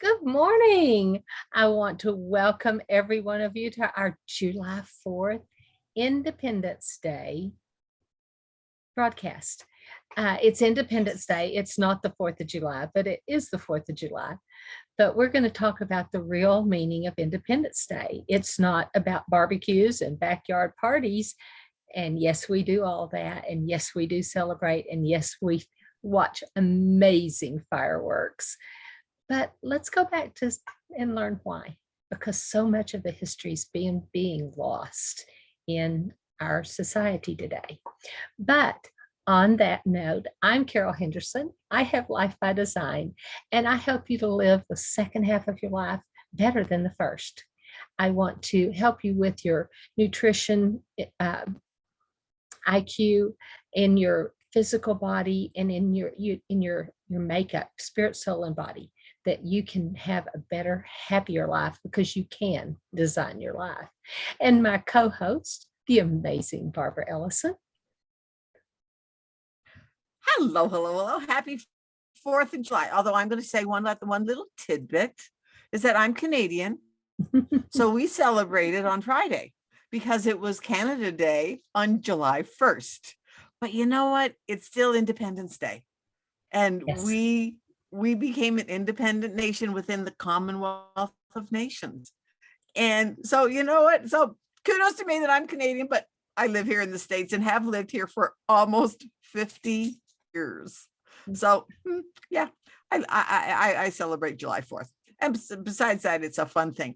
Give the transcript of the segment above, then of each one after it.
Good morning. I want to welcome every one of you to our July 4th Independence Day broadcast. It's Independence Day. It's not the 4th of July, but it is the 4th of July. But we're going to talk about the real meaning of Independence Day. It's not about barbecues and backyard parties. And yes, we do all that. And yes, we do celebrate. And yes, we watch amazing fireworks. But let's go back to and learn why, because so much of the history is being lost in our society today. But on that note, I'm Carol Henderson. I have Life by Design, and I help you to live the second half of your life better than the first. I want to help you with your nutrition, IQ, in your physical body, and in your makeup, spirit, soul, and body, that you can have a better, happier life because you can design your life. And my co-host, the amazing Barbara Ellison. Hello, hello, hello. Happy 4th of July. Although I'm going to say one little tidbit is that I'm Canadian. So we celebrated on Friday because it was Canada Day on July 1st. But you know what? It's still Independence Day. And Yes. we became an independent nation within the Commonwealth of Nations. And so, you know what? So kudos to me that I'm Canadian, but I live here in the States and have lived here for almost 50 years. So yeah, I celebrate July 4th. And besides that, it's a fun thing.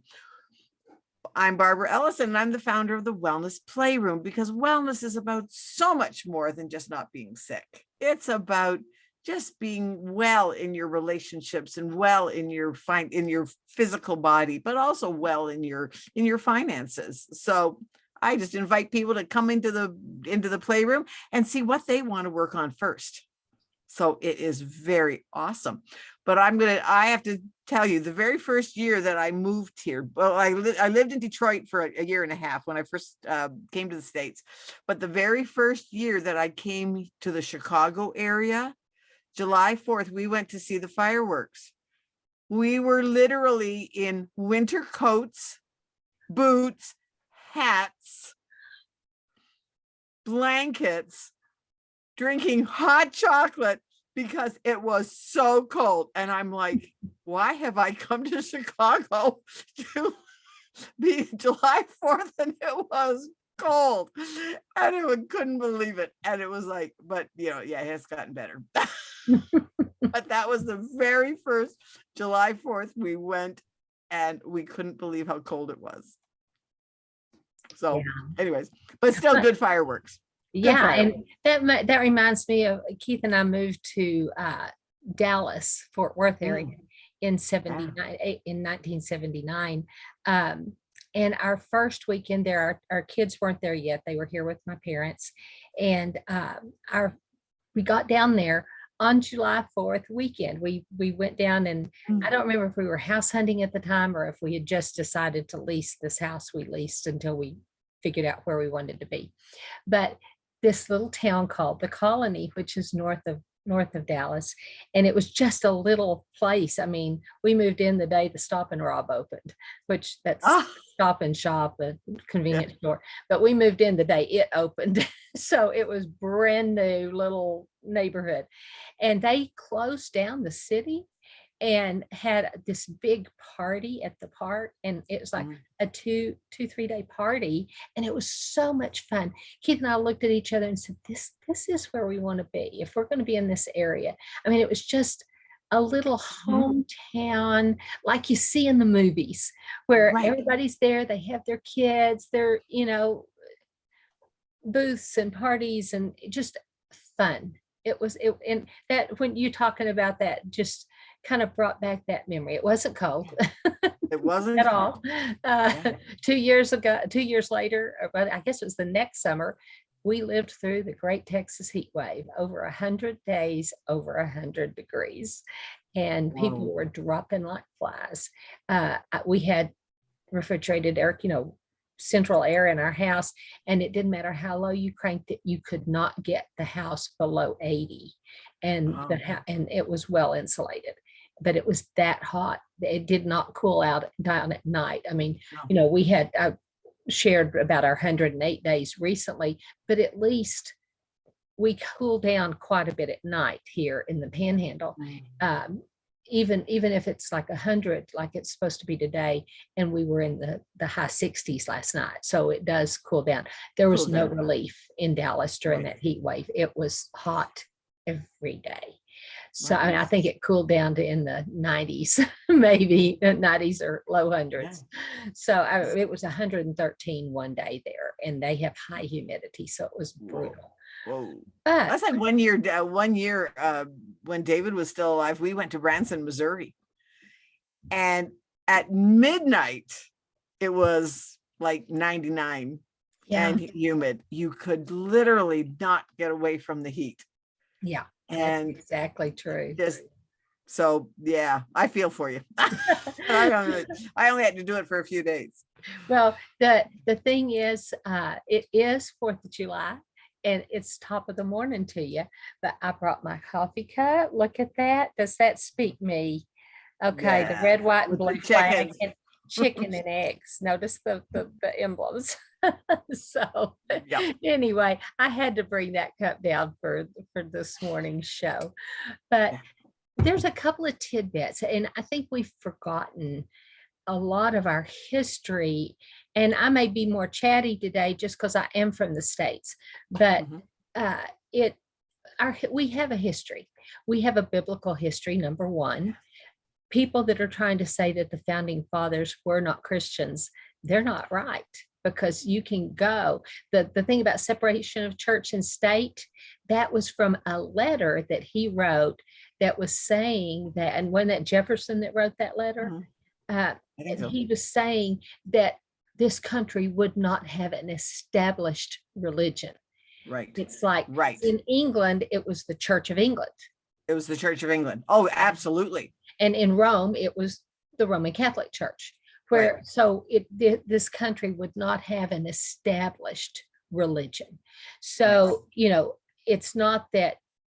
I'm Barbara Ellison, and I'm the founder of the Wellness Playroom, because wellness is about so much more than just not being sick. It's about just being well in your relationships and well in your physical body, but also well in your finances. So I just invite people to come into the playroom and see what they want to work on first. So it is very awesome. But I have to tell you, the very first year that I moved here, well, I lived in Detroit for a year and a half when I first came to the States. But the very first year that I came to the Chicago area, July 4th, we went to see the fireworks. We were literally in winter coats, boots, hats, blankets, drinking hot chocolate because it was so cold. And I'm like, why have I come to Chicago to be July 4th? And it was cold. And I couldn't believe it. And it was like, but yeah, it's gotten better. But that was the very first July 4th we went, and we couldn't believe how cold it was. So anyways, but still good fireworks. Yeah, and that reminds me of Keith and I moved to Dallas, Fort Worth area in 1979. And our first weekend there, our kids weren't there yet. They were here with my parents, and we got down there on July 4th weekend. We went down, and I don't remember if we were house hunting at the time or if we had just decided to lease this house. We leased until we figured out where we wanted to be. But this little town called The Colony, which is north of Dallas, and it was just a little place. I mean, we moved in the day the Stop and Rob opened, which that's Stop and Shop, a convenience store. But we moved in the day it opened, so it was brand new little neighborhood, and they closed down the city and had this big party at the park, and it was like a 3 day party, and it was so much fun. Keith and I looked at each other and said, this is where we want to be if we're going to be in this area. I mean, it was just a little hometown like you see in the movies, where everybody's there, they have their kids, their booths and parties, and just fun. And that, when you're talking about that, just kind of brought back that memory. It wasn't cold. It wasn't at all. 2 years later, but I guess it was the next summer, we lived through the Great Texas Heat Wave, over 100 days, over 100 degrees, and people were dropping like flies. We had refrigerated air, central air in our house, and it didn't matter how low you cranked it, you could not get the house below 80, and and it was well insulated. but it was that hot. It did not cool out down at night. I mean, No. we had shared about our 108 days recently, but at least we cool down quite a bit at night here in the Panhandle. Even if it's like 100, like it's supposed to be today, and we were in the high 60s last night, so it does cool down. There was no relief in Dallas during that heat wave. It was hot every day. So I think it cooled down to in the 90s, maybe 90s or low hundreds. So it was 113 one day there, and they have high humidity, so it was brutal. Whoa. That's like one year when David was still alive, we went to Branson, Missouri. And at midnight, it was like 99 and humid. You could literally not get away from the heat. Yeah. And that's exactly true. So yeah, I feel for you. I only had to do it for a few days. Well, the thing is, it is 4th of July. And it's top of the morning to you, but I brought my coffee cup. Look at that. Does that speak me? Okay, the red, white, and blue flag, and chicken and eggs. Notice the emblems. So anyway, I had to bring that cup down for this morning's show. But there's a couple of tidbits, and I think we've forgotten a lot of our history. And I may be more chatty today just because I am from the States, but we have a history. We have a biblical history, number one. People that are trying to say that the founding fathers were not Christians, they're not right, because you can go. The thing about separation of church and state, that was from a letter that he wrote that was saying that, and when that Jefferson that wrote that letter, he was saying that this country would not have an established religion. Right. It's like in England, it was the Church of England. It was the Church of England. Oh, absolutely. And in Rome, it was the Roman Catholic Church. So this country would not have an established religion. So, it's not that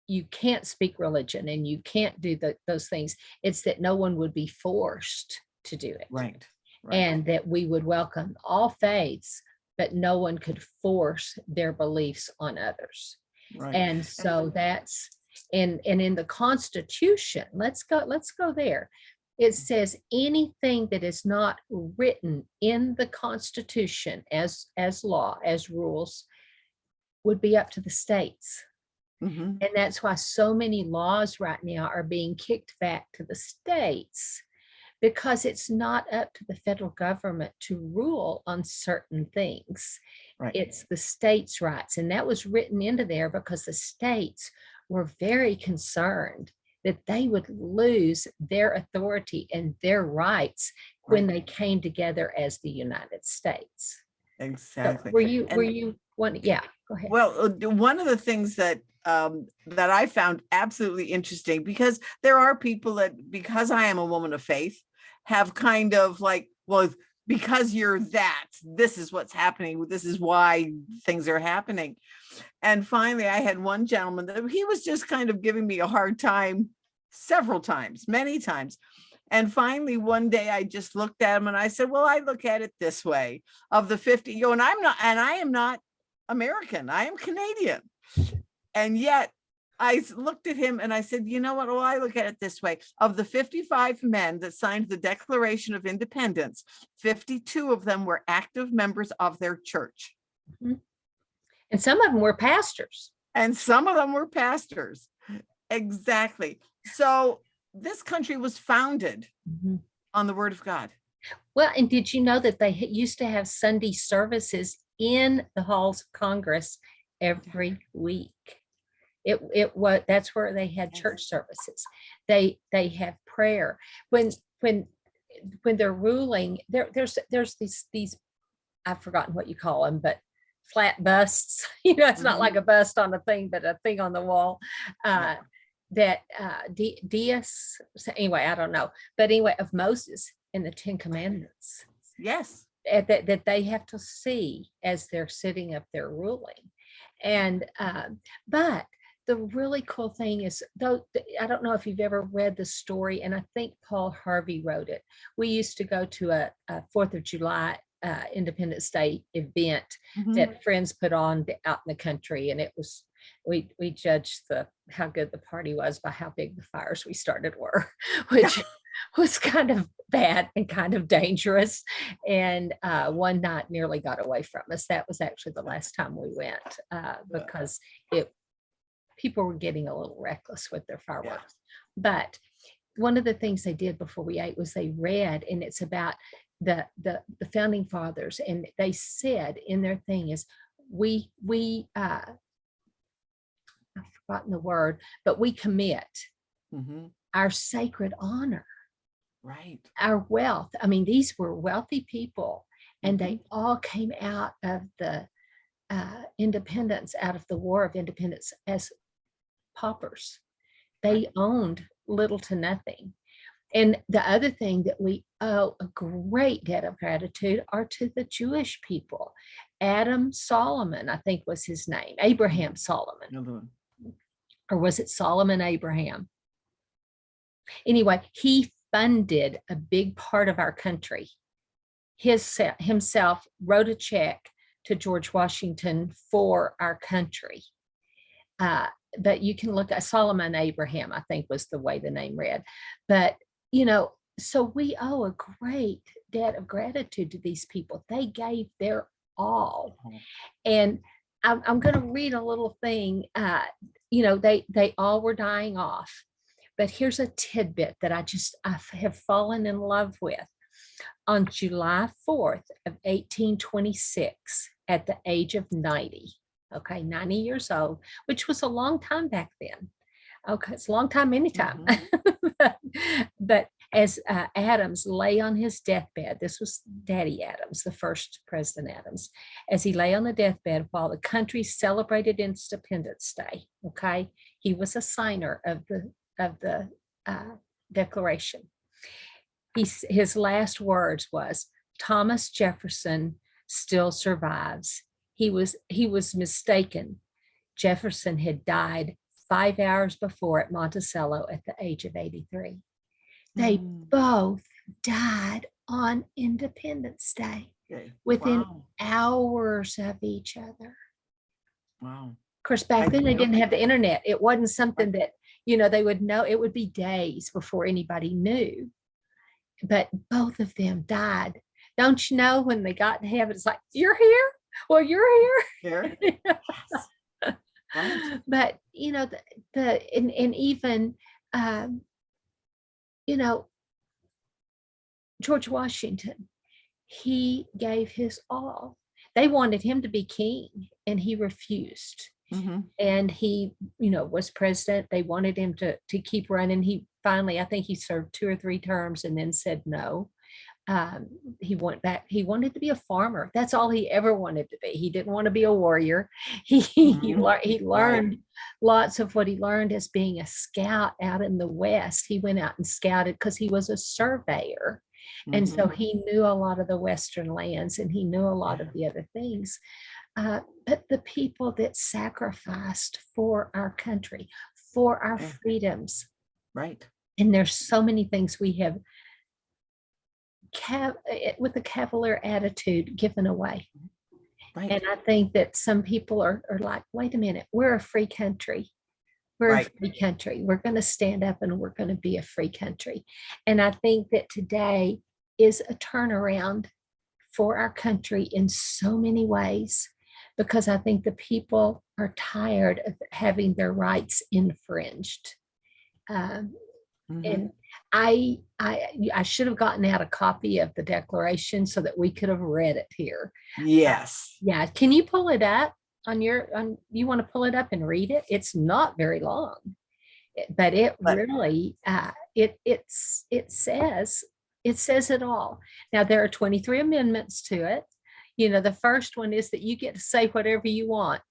you can't speak religion and you can't do those things. It's that no one would be forced to do it. Right. And that we would welcome all faiths, but no one could force their beliefs on others. Right. And so that's, and in the Constitution, let's go there. It says anything that is not written in the Constitution as law, as rules, would be up to the states. And that's why so many laws right now are being kicked back to the states, because it's not up to the federal government to rule on certain things. It's the states' rights. And that was written into there because the states were very concerned that they would lose their authority and their rights when they came together as the United States. Exactly. So were you one? Yeah, go ahead. Well, one of the things that I found absolutely interesting, because there are people that, because I am a woman of faith, have kind of like, well, because you're that, this is what's happening. This is why things are happening. And finally, I had one gentleman that he was just kind of giving me a hard time several times, many times. And finally, one day I just looked at him and I said, well, I look at it this way: of the 50, and I am not American, I am Canadian. And yet I looked at him and I said, you know what? Well, I look at it this way: of the 55 men that signed the Declaration of Independence, 52 of them were active members of their church. And some of them were pastors. Exactly. So this country was founded on the Word of God. Well, and did you know that they used to have Sunday services in the halls of Congress every week? That's where they had church services. They have prayer when they're ruling. There's these I've forgotten what you call them, but flat busts. It's not like a bust on a thing, but a thing on the wall. That Dias. Anyway, I don't know, but anyway, of Moses and the 10 Commandments. Yes. That they have to see as they're sitting up there ruling. And but the really cool thing is, though, I don't know if you've ever read the story, and I think Paul Harvey wrote it. We used to go to a 4th of July Independence Day event that friends put on out in the country, and it was we judged how good the party was by how big the fires we started were, which was kind of bad and kind of dangerous. And one night nearly got away from us. That was actually the last time we went because people were getting a little reckless with their fireworks. But one of the things they did before we ate was they read, and it's about the founding fathers, and they said in their thing is I've forgotten the word, but we commit our sacred honor, right, our wealth. I mean, these were wealthy people, and they all came out of the independence, out of the War of Independence as paupers. They owned little to nothing. And the other thing that we owe a great debt of gratitude are to the Jewish people. Adam Solomon, I think was his name, Abraham Solomon. Or was it Solomon Abraham? Anyway, he funded a big part of our country. Himself wrote a check to George Washington for our country. But you can look at Solomon Abraham, I think was the way the name read. But, so we owe a great debt of gratitude to these people. They gave their all. And I'm going to read a little thing. They all were dying off. But here's a tidbit that I have fallen in love with. On July 4th of 1826, at the age of 90, 90 years old, which was a long time back then. Okay, it's a long time anytime. But as Adams lay on his deathbed, this was Daddy Adams, the first President Adams, as he lay on the deathbed while the country celebrated Independence Day, he was a signer of the Declaration. His last words was, "Thomas Jefferson still survives. He was mistaken. Jefferson had died 5 hours before at Monticello at the age of 83. They both died on Independence Day within hours of each other. Wow. Of course, back then they didn't have the internet. It wasn't something that, they would know. It would be days before anybody knew. But both of them died. Don't you know, when they got in heaven, it's like, you're here? Well, you're here. Right. But, and even, George Washington, he gave his all. They wanted him to be king, and he refused. And he, was president. They wanted him to keep running. He finally, I think he served 2 or 3 terms and then said no. He went back. He wanted to be a farmer. That's all he ever wanted to be. He didn't want to be a warrior. He learned lots of what he learned as being a scout out in the West. He went out and scouted because he was a surveyor. And so he knew a lot of the Western lands, and he knew a lot of the other things. But the people that sacrificed for our country, for our freedoms. Right. And there's so many things we have with a cavalier attitude given away. Right. And I think that some people are like, wait a minute, we're a free country. We're a free country. We're going to stand up and we're going to be a free country. And I think that today is a turnaround for our country in so many ways, because I think the people are tired of having their rights infringed. And I should have gotten out a copy of the Declaration so that we could have read it here. Yes. Yeah. Can you pull it up you want to pull it up and read it? It's not very long, but really, it says it all. Now, there are 23 amendments to it. The first one is that you get to say whatever you want.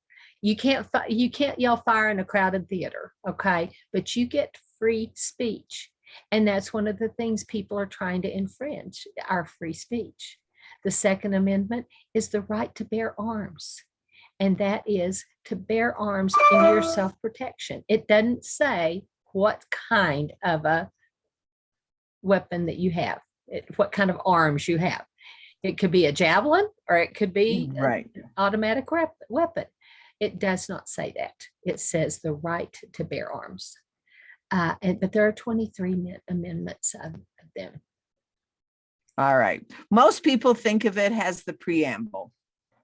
You can't yell fire in a crowded theater. Okay. But you get free speech. And that's one of the things people are trying to infringe, our free speech. The Second Amendment is the right to bear arms. and that is to bear arms in your self-protection. It doesn't say what kind of a weapon that you have, what kind of arms you have. It could be a javelin or it could be Right. an automatic weapon. It does not say that. It says the right to bear arms. But there are 23 amendments of them. All right. Most people think of it as the preamble.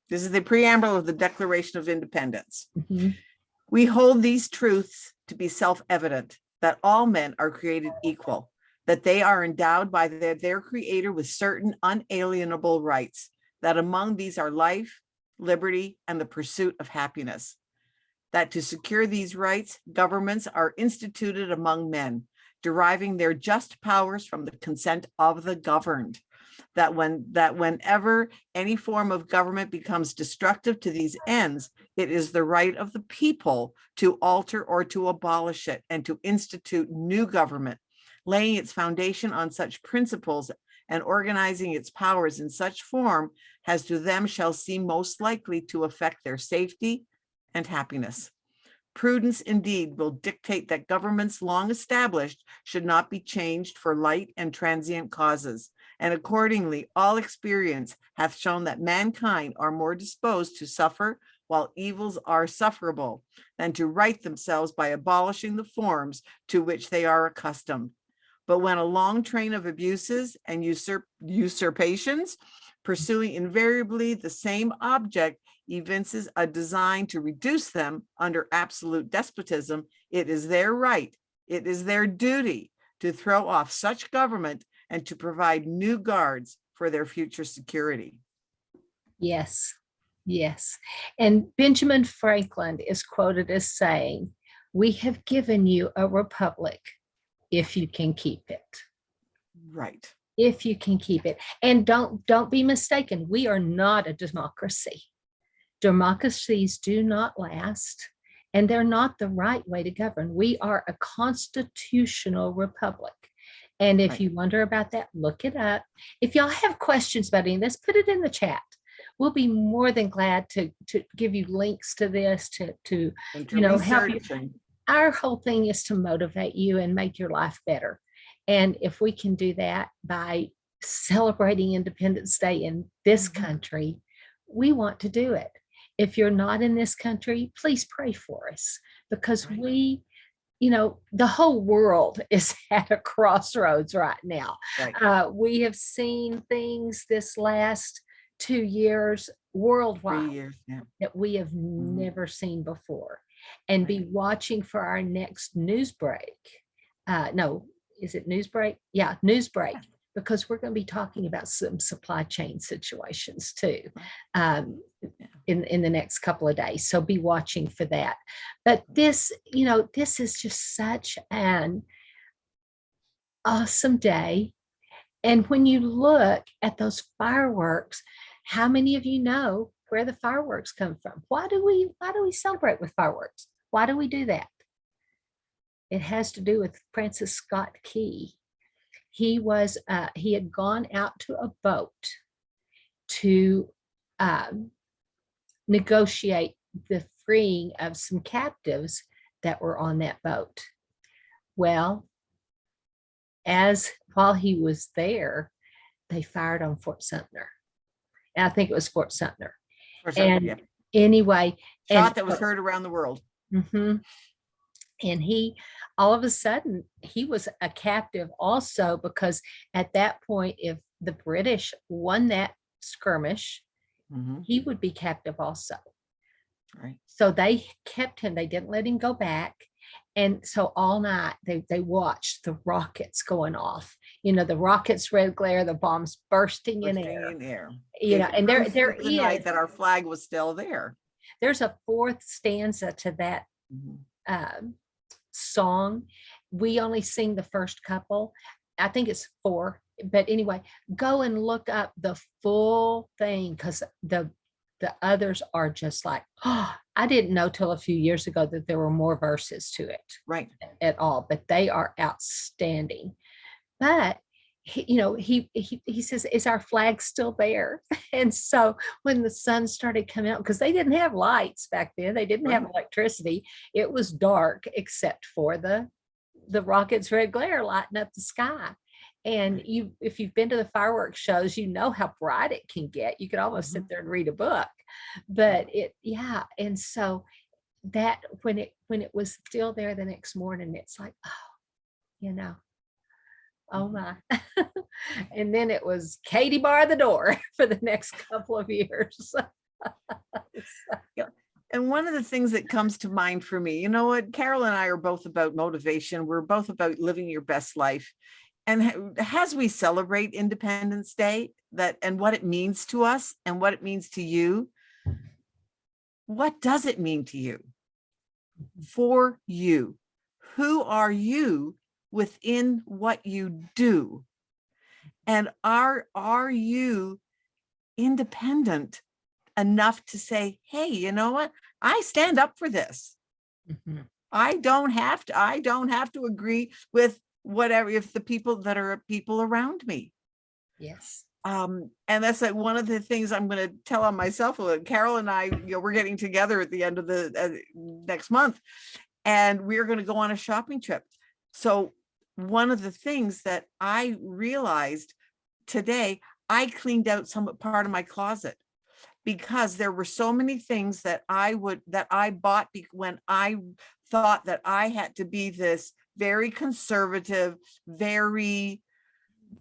This is the preamble of the Declaration of Independence. Mhm. We hold these truths to be self-evident, that all men are created equal, that they are endowed by their creator with certain unalienable rights, that among these are life, liberty, and the pursuit of happiness. That to secure these rights, governments are instituted among men, deriving their just powers from the consent of the governed. That whenever any form of government becomes destructive to these ends, it is the right of the people to alter or to abolish it and to institute new government, laying its foundation on such principles and organizing its powers in such form as to them shall seem most likely to affect their safety and happiness. Prudence indeed will dictate that governments long established should not be changed for light and transient causes. And accordingly, all experience hath shown that mankind are more disposed to suffer while evils are sufferable than to right themselves by abolishing the forms to which they are accustomed. But when a long train of abuses and usurpations, pursuing invariably the same object, evinces a design to reduce them under absolute despotism, it is their right, it is their duty to throw off such government and to provide new guards for their future security. Yes, yes. And Benjamin Franklin is quoted as saying, "We have given you a republic if you can keep it." Right. If you can keep it. And don't be mistaken, we are not a democracy. Democracies do not last, and they're not the right way to govern. We are a constitutional republic. And if you wonder about that, look it up. If y'all have questions about any of this, put it in the chat. We'll be more than glad to give you links to this, to help you. Our whole thing is to motivate you and make your life better. And if we can do that by celebrating Independence Day in this country, we want to do it. If you're not in this country, please pray for us, because we, the whole world is at a crossroads right now. We have seen things this last 2 years worldwide 3 years, that we have never seen before, and be watching for our next news break. No, is it news break? Yeah, news break, because we're going to be talking about some supply chain situations too in the next couple of days. So be watching for that. But this is just such an awesome day. And when you look at those fireworks, how many of you know where the fireworks come from? Why do we celebrate with fireworks? Why do we do that? It has to do with Francis Scott Key. He had gone out to a boat to negotiate the freeing of some captives that were on that boat. Well, while he was there, they fired on Fort Sumter. And I think it was Fort Sumter. Anyway, shot that was heard around the world. And he, all of a sudden, he was a captive also, because at that point, if the British won that skirmish, he would be captive also. Right. So they kept him. They didn't let him go back. And so all night they watched the rockets going off. The rockets, red glare, the bombs bursting in air. And there is night that our flag was still there. There's a fourth stanza to that song. We only sing the first couple. I think it's 4. But anyway, go and look up the full thing, because the others are just like, I didn't know till a few years ago that there were more verses to it. Right. At all, but they are outstanding. But he says, is our flag still there? And so when the sun started coming out, because they didn't have lights back then, they didn't have electricity. It was dark except for the rocket's red glare lighting up the sky. And if you've been to the fireworks shows, you know how bright it can get. You could almost sit there and read a book. But and so that when it was still there the next morning, it's like, oh my. And then it was Katie bar the door for the next couple of years. And one of the things that comes to mind for me, you know what, Carol and I are both about motivation. We're both about living your best life. And as we celebrate Independence Day, and what it means to us and what it means to you, what does it mean to you? For you? Who are you within what you do? And are you independent enough to say, hey, you know what? I stand up for this. Mm-hmm. I don't have to agree with whatever, if the people that are people around me. Yes. And that's like one of the things I'm going to tell on myself. Carol and I, we're getting together at the end of the next month, and we're going to go on a shopping trip. So one of the things that I realized today, I cleaned out part of my closet, because there were so many things that I bought when I thought that I had to be this very conservative, very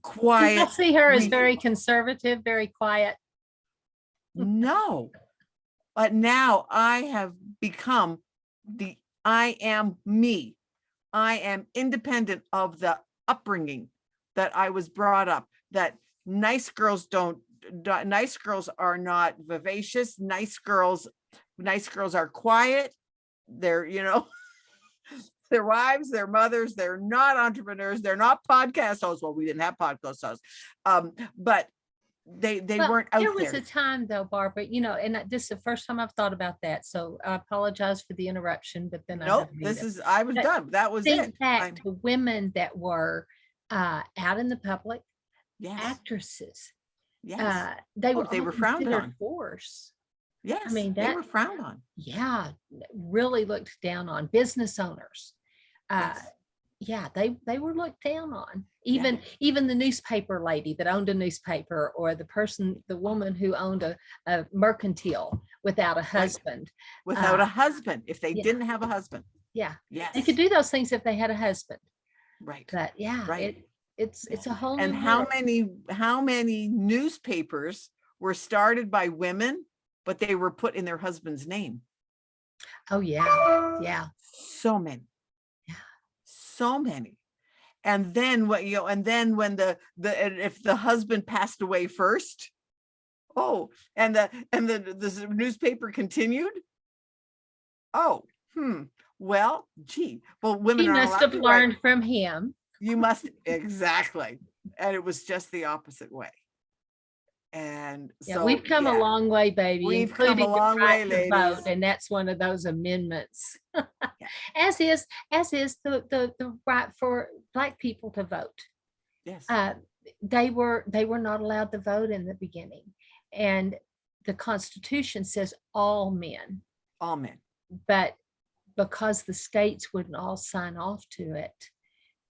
quiet. I see her as very conservative, very quiet. No, but now I have become I am me. I am independent of the upbringing that I was brought up, that nice girls are not vivacious. Nice girls are quiet. They're, their wives, their mothers, they're not entrepreneurs. They're not podcast hosts. Well, we didn't have podcast hosts, but they weren't out there. There was a time though, Barbara, and this is the first time I've thought about that. So I apologize for the interruption, but then I was done. That was it. Back to women that were out in the public, actresses. Yes. They were frowned on. Force. Yes. I mean, they were frowned on. Yeah. Really looked down on. Business owners. They were looked down on. Even the newspaper lady that owned a newspaper, or the woman who owned a mercantile without a husband. Without a husband, if they didn't have a husband. Yeah. Yes. They could do those things if they had a husband. Right. But it's a whole and how many newspapers were started by women, but they were put in their husband's name? Oh yeah. So many. Yeah. So many. And then when if the husband passed away first, and the newspaper continued. Well, women he must have learned from him. You must, exactly. And it was just the opposite way. And so we've come a long way, baby. We've come a long way, ladies. Vote, and that's one of those amendments. As is the right for Black people to vote. Yes. They were not allowed to vote in the beginning. And the Constitution says all men. All men. But because the states wouldn't all sign off to it,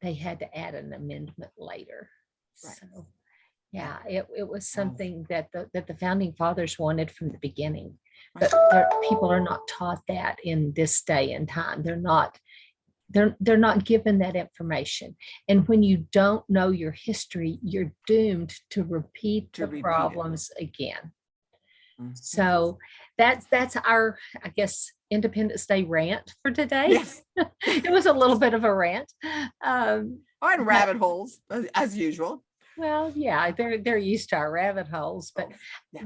they had to add an amendment later. Right. So it was something that the founding fathers wanted from the beginning. But people are not taught that in this day and time. They're not given that information. And when you don't know your history, you're doomed to repeat the problems again. Mm-hmm. So that's our, I guess, Independence Day rant for today. Yes. It was a little bit of a rant. On rabbit holes, as usual. Well, yeah, they're used to our rabbit holes, but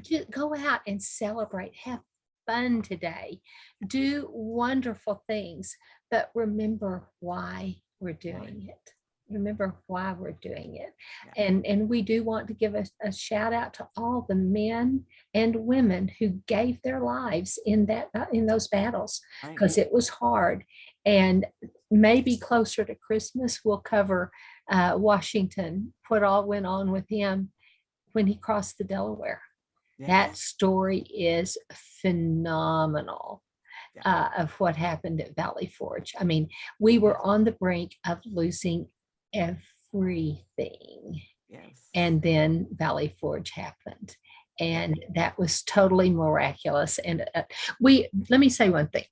just go out and celebrate. Have fun today. Do wonderful things, but remember why we're doing it. Remember why we're doing it. Yeah. And we do want to give a shout out to all the men and women who gave their lives in those battles, because it was hard. And maybe closer to Christmas, we'll cover Washington, what all went on with him when he crossed the Delaware. Yes. That story is phenomenal. Of what happened at Valley Forge. I mean, we were on the brink of losing everything. Yes. And then Valley Forge happened. And that was totally miraculous. And let me say one thing.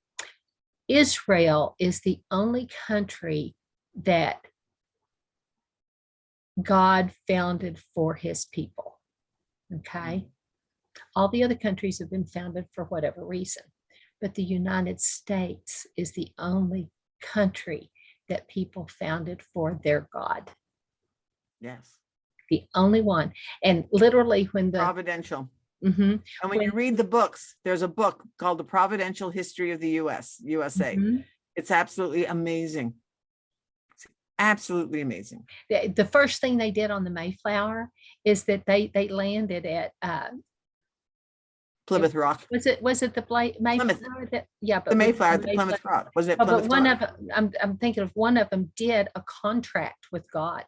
Israel is the only country that God founded for his people. Okay. All the other countries have been founded for whatever reason. But the United States is the only country that people founded for their God. Yes. The only one. And literally when the providential. Mm-hmm. And when you read the books, there's a book called The Providential History of the USA. Mm-hmm. It's absolutely amazing. It's absolutely amazing. The first thing they did on the Mayflower is that they landed at Plymouth Rock. Was it the Mayflower? But the Mayflower, the Plymouth Rock. Was it Plymouth but one Rock? of I'm thinking of one of them did a contract with God.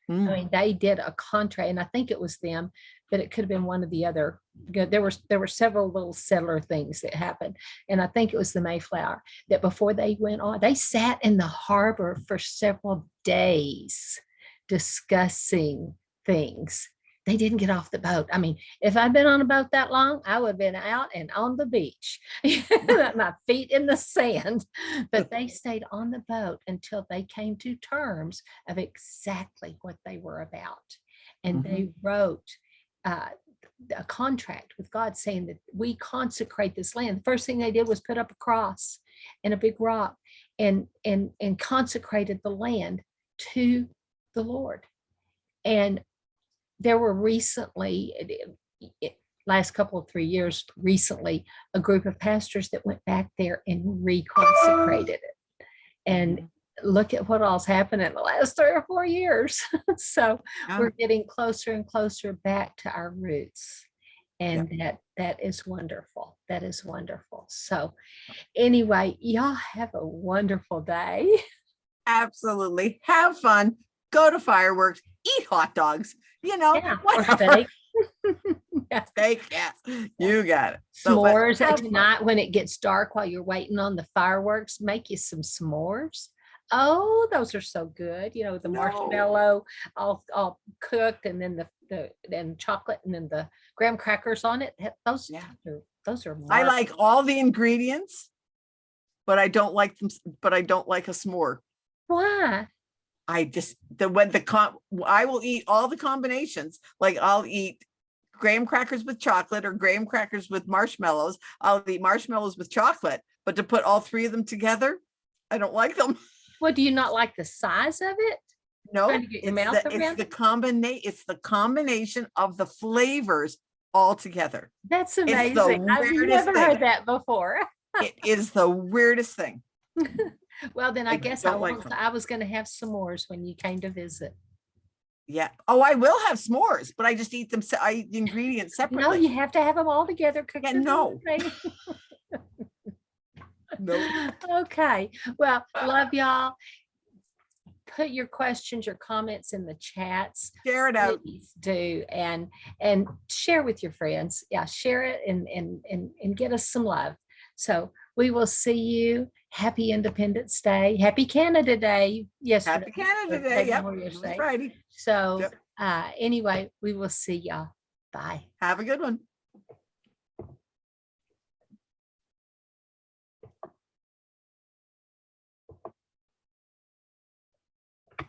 I mean, they did a contract, and I think it was them, but it could have been one of the other. There were several little settler things that happened, and I think it was the Mayflower that before they went on, they sat in the harbor for several days discussing things. They didn't get off the boat. I mean, if I'd been on a boat that long, I would have been out and on the beach, my feet in the sand. But they stayed on the boat until they came to terms of exactly what they were about. And they wrote a contract with God saying that we consecrate this land. The first thing they did was put up a cross and a big rock and consecrated the land to the Lord. And there were recently, last couple of 3 years, recently, a group of pastors that went back there and reconsecrated it. And look at what all's happened in the last 3 or 4 years. So we're getting closer and closer back to our roots. And that is wonderful. That is wonderful. So anyway, y'all have a wonderful day. Absolutely. Have fun. Go to fireworks. Eat hot dogs. Whatever. Steak, yes. You got it. S'mores at tonight when it gets dark while you're waiting on the fireworks. Make you some s'mores. Oh, those are so good. The marshmallow all cooked, and then the chocolate, and then the graham crackers on it. Those are. I like all the ingredients, but I don't like them. But I don't like a s'more. Why? I will eat all the combinations. Like I'll eat graham crackers with chocolate or graham crackers with marshmallows. I'll eat marshmallows with chocolate, but to put all three of them together, I don't like them. Well, do you not like the size of it? No, it's the combination of the flavors all together. That's amazing. I've never heard that before. It is the weirdest thing. Well, then I guess I was going to have s'mores when you came to visit. Yeah. Oh, I will have s'mores, but I just eat them. I eat the ingredients separately. No, you have to have them all together. No. No. Okay. Well, love y'all. Put your questions, your comments in the chats. Share it out. Please do, and share with your friends. Yeah, share it and get us some love. So we will see you. Happy Independence Day. Happy Canada Day. Yes. Happy Canada Day. Yep. Friday. So anyway, we will see y'all. Bye. Have a good one.